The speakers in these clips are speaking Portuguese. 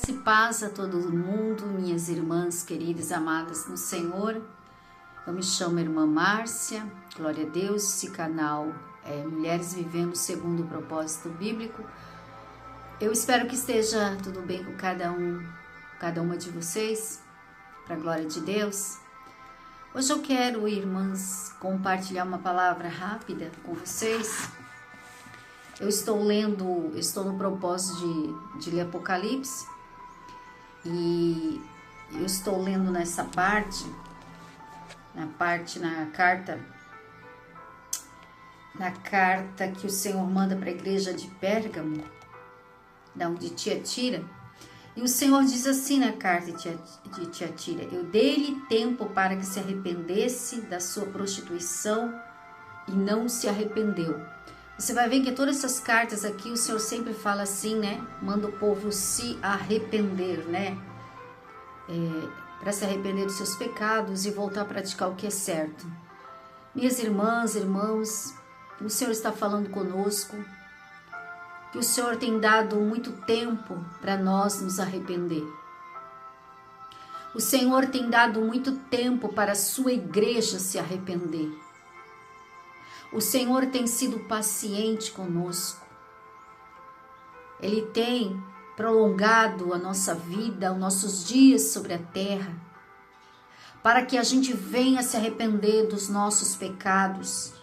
Graça e paz a todo mundo, minhas irmãs queridas, amadas no Senhor. Eu me chamo Irmã Márcia, glória a Deus. Esse canal é Mulheres Vivendo Segundo o Propósito Bíblico. Eu espero que esteja tudo bem com cada uma de vocês, para a glória de Deus. Hoje eu quero, irmãs, compartilhar uma palavra rápida com vocês. Eu estou no propósito de ler Apocalipse. E eu estou lendo nessa parte, na carta que o Senhor manda para a igreja de Pérgamo, da onde Tiatira. E o Senhor diz assim na carta de Tiatira: eu dei-lhe tempo para que se arrependesse da sua prostituição e não se arrependeu. Você vai ver que todas essas cartas aqui, o Senhor sempre fala assim, né? Manda o povo se arrepender, né? Para se arrepender dos seus pecados e voltar a praticar o que é certo. Minhas irmãs, irmãos, o Senhor está falando conosco, que o Senhor tem dado muito tempo para nós nos arrepender. O Senhor tem dado muito tempo para a sua igreja se arrepender. O Senhor tem sido paciente conosco. Ele tem prolongado a nossa vida, os nossos dias sobre a terra, para que a gente venha se arrepender dos nossos pecados,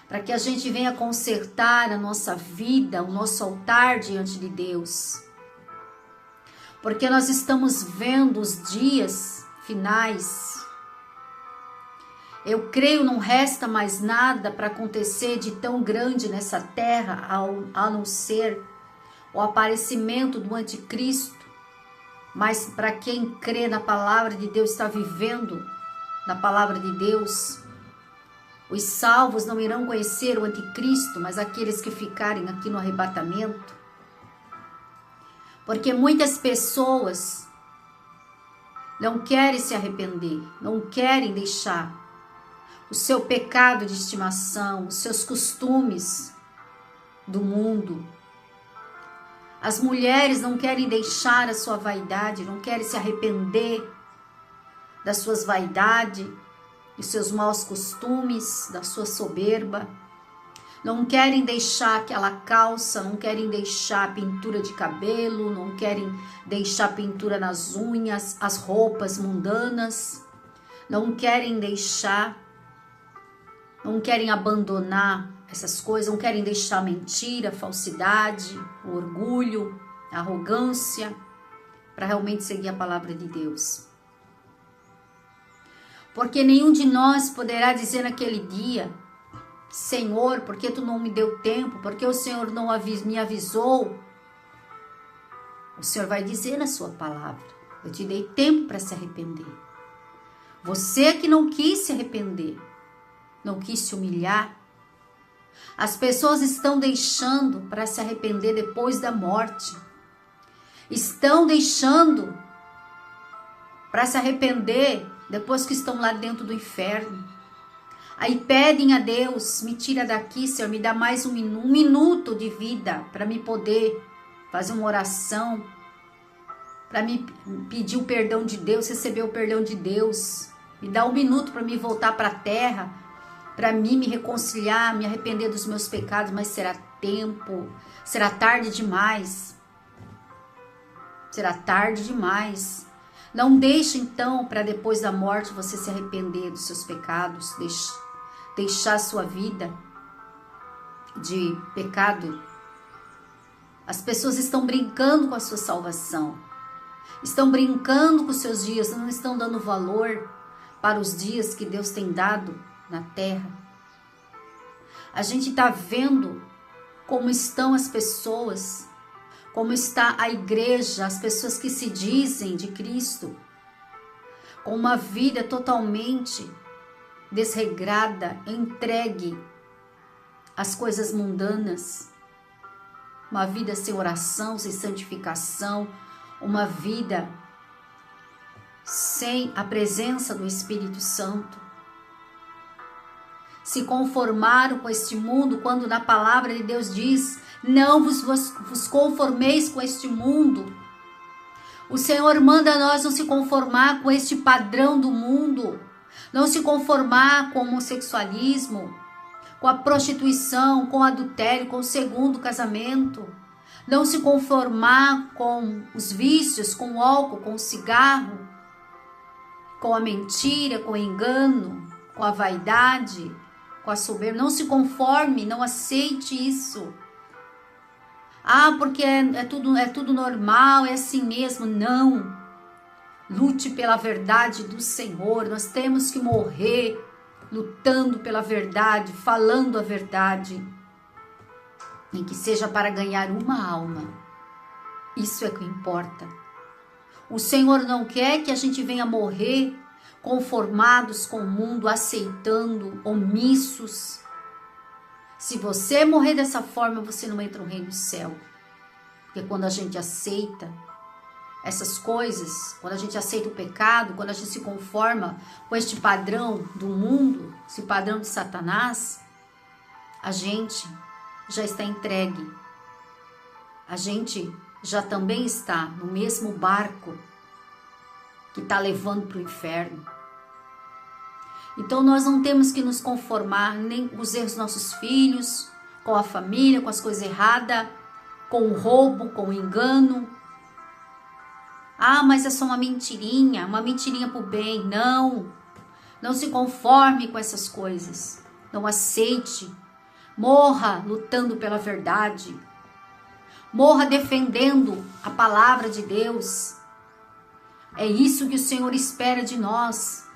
para que a gente venha consertar a nossa vida, o nosso altar diante de Deus. Porque nós estamos vendo os dias finais. Eu creio não resta mais nada para acontecer de tão grande nessa terra, a não ser o aparecimento do anticristo. Mas para quem crê na palavra de Deus, está vivendo na palavra de Deus, os salvos não irão conhecer o anticristo, mas aqueles que ficarem aqui no arrebatamento. Porque muitas pessoas não querem se arrepender, não querem deixar o seu pecado de estimação, os seus costumes do mundo. As mulheres não querem deixar a sua vaidade, não querem se arrepender das suas vaidades, dos seus maus costumes, da sua soberba. Não querem deixar aquela calça, não querem deixar a pintura de cabelo, não querem deixar pintura nas unhas, as roupas mundanas. Não querem abandonar essas coisas, não querem deixar a mentira, a falsidade, o orgulho, a arrogância, para realmente seguir a palavra de Deus. Porque nenhum de nós poderá dizer naquele dia: Senhor, por que tu não me deu tempo? Por que o Senhor não me avisou? O Senhor vai dizer na sua palavra: eu te dei tempo para se arrepender. Você que não quis se arrepender, não quis se humilhar. As pessoas estão deixando para se arrepender depois da morte. Estão deixando para se arrepender depois que estão lá dentro do inferno. Aí pedem a Deus: me tira daqui, Senhor, me dá mais um minuto de vida para me poder fazer uma oração, para me pedir o perdão de Deus, receber o perdão de Deus. Me dá um minuto para me voltar para a terra, para mim me reconciliar, me arrepender dos meus pecados, mas será tarde demais. Será tarde demais. Não deixe então para depois da morte você se arrepender dos seus pecados, deixar sua vida de pecado. As pessoas estão brincando com a sua salvação, estão brincando com os seus dias, não estão dando valor para os dias que Deus tem dado na terra. A gente está vendo como estão as pessoas, como está a igreja, as pessoas que se dizem de Cristo, com uma vida totalmente desregrada, entregue às coisas mundanas, uma vida sem oração, sem santificação, uma vida sem a presença do Espírito Santo. Se conformaram com este mundo, quando na palavra de Deus diz: não vos conformeis com este mundo, O Senhor manda nós não se conformar com este padrão do mundo, não se conformar com o homossexualismo, com a prostituição, com o adultério, com o segundo casamento, não se conformar com os vícios, com o álcool, com o cigarro, com a mentira, com o engano, com a vaidade, com a soberba. Não se conforme, não aceite isso. Ah, porque é tudo normal, é assim mesmo. Não. Lute pela verdade do Senhor. Nós temos que morrer lutando pela verdade, falando a verdade. Nem que seja para ganhar uma alma. Isso é o que importa. O Senhor não quer que a gente venha morrer conformados com o mundo, aceitando, omissos. Se você morrer dessa forma, você não entra no reino do céu. Porque quando a gente aceita essas coisas, quando a gente aceita o pecado, quando a gente se conforma com este padrão do mundo, esse padrão de Satanás, a gente já está entregue. A gente já também está no mesmo barco que está levando para o inferno. Então nós não temos que nos conformar nem com os erros dos nossos filhos, com a família, com as coisas erradas, com o roubo, com o engano. Ah, mas é só uma mentirinha pro bem. Não, não se conforme com essas coisas. Não aceite. Morra lutando pela verdade. Morra defendendo a palavra de Deus. É isso que o Senhor espera de nós.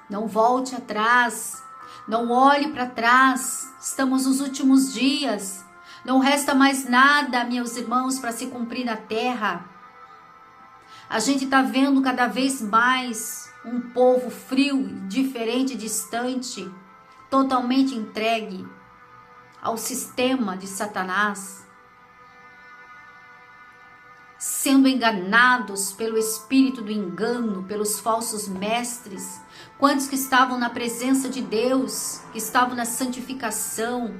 Não volte atrás. Não olhe para trás. Estamos nos últimos dias. Não resta mais nada, meus irmãos, para se cumprir na terra. A gente está vendo cada vez mais um povo frio, diferente, distante, totalmente entregue ao sistema de Satanás, sendo enganados pelo espírito do engano, pelos falsos mestres. Quantos que estavam na presença de Deus, que estavam na santificação,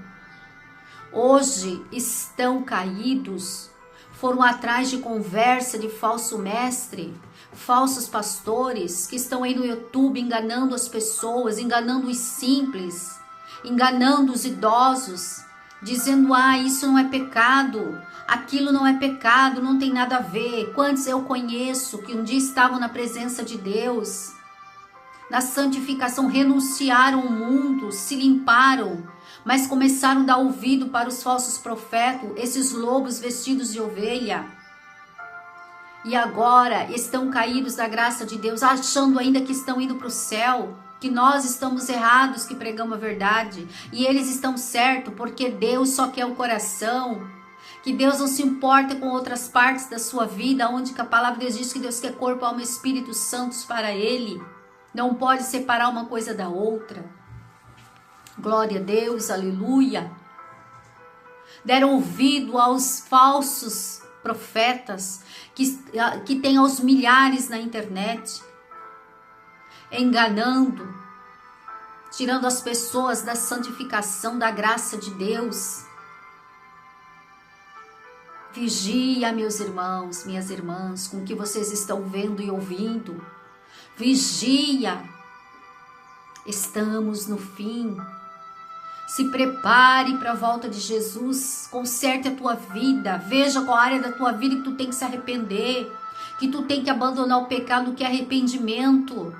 hoje estão caídos, foram atrás de conversa de falso mestre, falsos pastores que estão aí no YouTube enganando as pessoas, enganando os simples, enganando os idosos, dizendo: ah, isso não é pecado, aquilo não é pecado, não tem nada a ver. Quantos eu conheço que um dia estavam na presença de Deus, na santificação, renunciaram ao mundo, se limparam, mas começaram a dar ouvido para os falsos profetas, esses lobos vestidos de ovelha. E agora estão caídos da graça de Deus, achando ainda que estão indo para o céu, que nós estamos errados, que pregamos a verdade, e eles estão certos, porque Deus só quer o coração, que Deus não se importa com outras partes da sua vida, onde que a palavra de Deus diz que Deus quer corpo, alma e Espírito Santos para Ele, não pode separar uma coisa da outra. Glória a Deus, aleluia. Deram ouvido aos falsos profetas que tem aos milhares na internet, enganando, tirando as pessoas da santificação, da graça de Deus. Vigia, meus irmãos, minhas irmãs, com o que vocês estão vendo e ouvindo. Vigia. Estamos no fim. Se prepare para a volta de Jesus, conserte a tua vida, veja qual área da tua vida que tu tem que se arrepender, que tu tem que abandonar o pecado, que é arrependimento.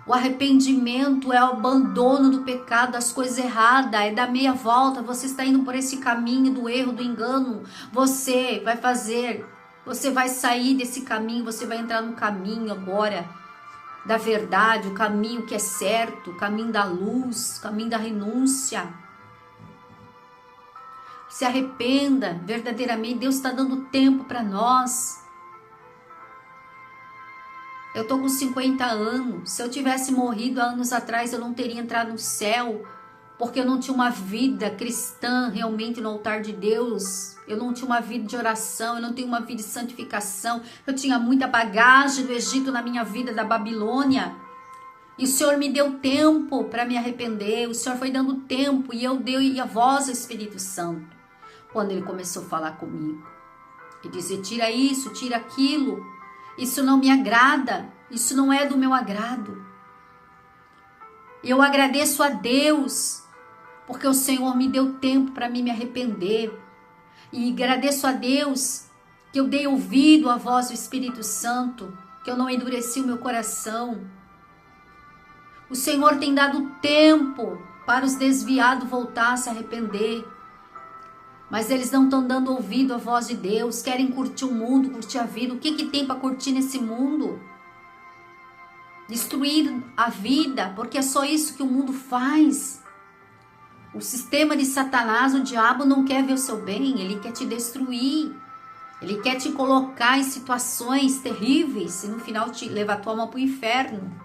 O arrependimento é o abandono do pecado, das coisas erradas, é dar meia volta. Você está indo por esse caminho do erro, do engano, você vai sair desse caminho, você vai entrar no caminho agora da verdade, o caminho que é certo, o caminho da luz, o caminho da renúncia. Se arrependa verdadeiramente, Deus está dando tempo para nós. Eu estou com 50 anos, se eu tivesse morrido há anos atrás, eu não teria entrado no céu, porque eu não tinha uma vida cristã realmente no altar de Deus, eu não tinha uma vida de oração, eu não tinha uma vida de santificação, eu tinha muita bagagem do Egito na minha vida, da Babilônia, e o Senhor me deu tempo para me arrepender, o Senhor foi dando tempo, e eu dei a voz ao Espírito Santo, quando Ele começou a falar comigo. e dizer: tira isso, tira aquilo, isso não me agrada, isso não é do meu agrado. Eu agradeço a Deus, porque o Senhor me deu tempo para me arrepender. E agradeço a Deus que eu dei ouvido à voz do Espírito Santo, que eu não endureci o meu coração. O Senhor tem dado tempo para os desviados voltar a se arrepender. Mas eles não estão dando ouvido à voz de Deus, querem curtir o mundo, curtir a vida. O que tem para curtir nesse mundo? Destruir a vida, porque é só isso que o mundo faz. O sistema de Satanás, o diabo, não quer ver o seu bem, ele quer te destruir. Ele quer te colocar em situações terríveis e no final te levar a tua alma para o inferno.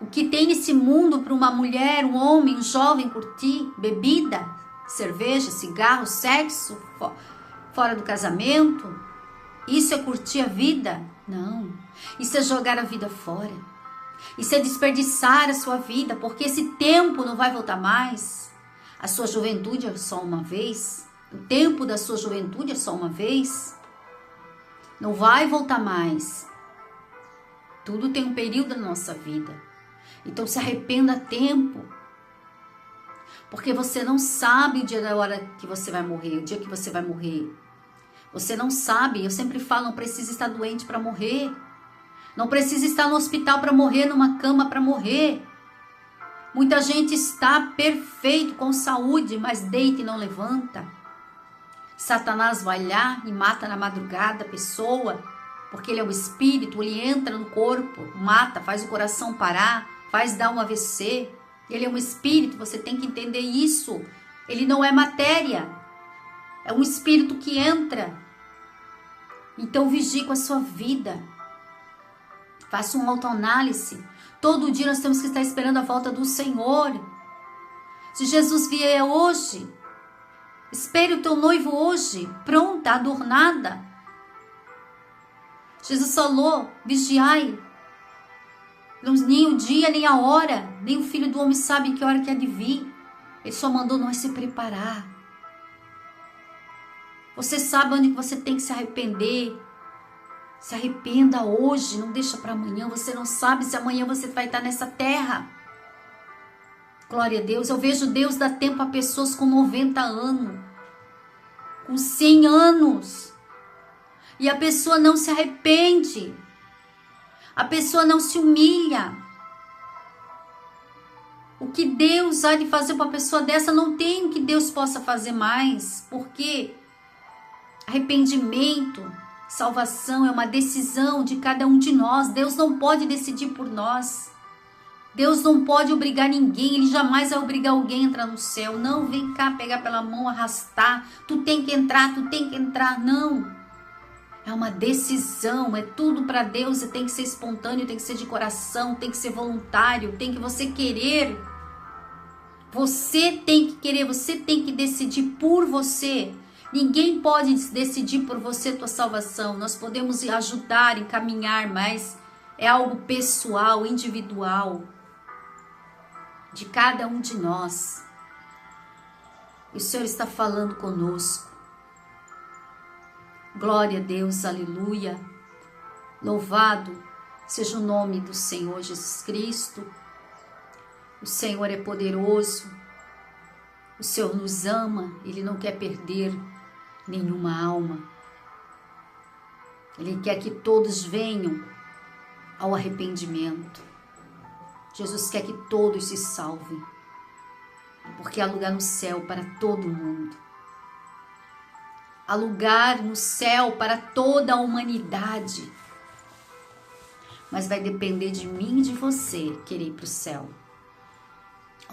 O que tem nesse mundo para uma mulher, um homem, um jovem curtir? Bebida, cerveja, cigarro, sexo, fora do casamento? Isso é curtir a vida? Não. Isso é jogar a vida fora. Isso é desperdiçar a sua vida, porque esse tempo não vai voltar mais. A sua juventude é só uma vez. O tempo da sua juventude é só uma vez. Não vai voltar mais. Tudo tem um período na nossa vida. Então se arrependa a tempo. Porque você não sabe o dia da hora que você vai morrer, o dia que você vai morrer. Você não sabe, eu sempre falo, não precisa estar doente para morrer. Não precisa estar no hospital para morrer, numa cama para morrer. Muita gente está perfeito, com saúde, mas deita e não levanta. Satanás vai lá e mata na madrugada a pessoa, porque ele é um espírito, ele entra no corpo, mata, faz o coração parar, faz dar um AVC. Ele é um espírito, você tem que entender isso. Ele não é matéria, é um espírito que entra. Então vigie com a sua vida. Faça uma autoanálise. Todo dia nós temos que estar esperando a volta do Senhor. Se Jesus vier hoje, espere o teu noivo hoje, pronta, adornada. Jesus falou: vigiai. Nem o dia, nem a hora, nem o Filho do Homem sabe que hora que há de vir. Ele só mandou nós se preparar. Você sabe onde você tem que se arrepender. Se arrependa hoje, não deixa para amanhã. Você não sabe se amanhã você vai estar nessa terra. Glória a Deus. Eu vejo Deus dar tempo a pessoas com 90 anos, com 100 anos. E a pessoa não se arrepende. A pessoa não se humilha. O que Deus há de fazer para uma pessoa dessa, não tem o que Deus possa fazer mais. Porque arrependimento, salvação é uma decisão de cada um de nós. Deus não pode decidir por nós. Deus não pode obrigar ninguém. Ele jamais vai obrigar alguém a entrar no céu. Não, vem cá pegar pela mão, arrastar. Tu tem que entrar, tu tem que entrar. Não. É uma decisão. É tudo para Deus. Tem que ser espontâneo, tem que ser de coração, tem que ser voluntário, tem que você querer. Você tem que querer, você tem que decidir por você. Ninguém pode decidir por você a tua salvação. Nós podemos ajudar, encaminhar, mas é algo pessoal, individual, de cada um de nós. E o Senhor está falando conosco. Glória a Deus, aleluia. Louvado seja o nome do Senhor Jesus Cristo. O Senhor é poderoso. O Senhor nos ama. Ele não quer perder nenhuma alma. Ele quer que todos venham ao arrependimento. Jesus quer que todos se salvem, porque há lugar no céu para todo mundo. Há lugar no céu para toda a humanidade. Mas vai depender de mim e de você querer ir para o céu.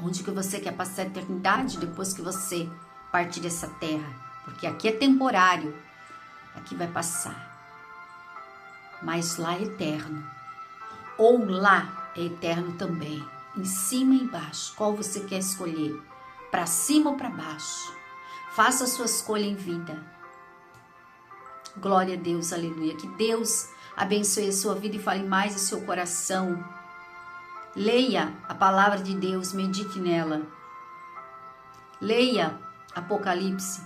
Onde que você quer passar a eternidade depois que você partir dessa terra? Porque aqui é temporário, aqui vai passar. Mas lá é eterno. Ou lá é eterno também. Em cima e embaixo. Qual você quer escolher? Para cima ou para baixo? Faça a sua escolha em vida. Glória a Deus, aleluia. Que Deus abençoe a sua vida e fale mais em seu coração. Leia a palavra de Deus, medite nela. Leia Apocalipse.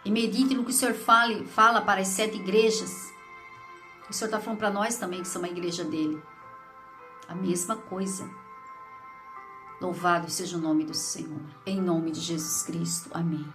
E medite no que o Senhor fala para as 7 igrejas. O Senhor está falando para nós também, que somos a igreja dele. A mesma coisa. Louvado seja o nome do Senhor. Em nome de Jesus Cristo. Amém.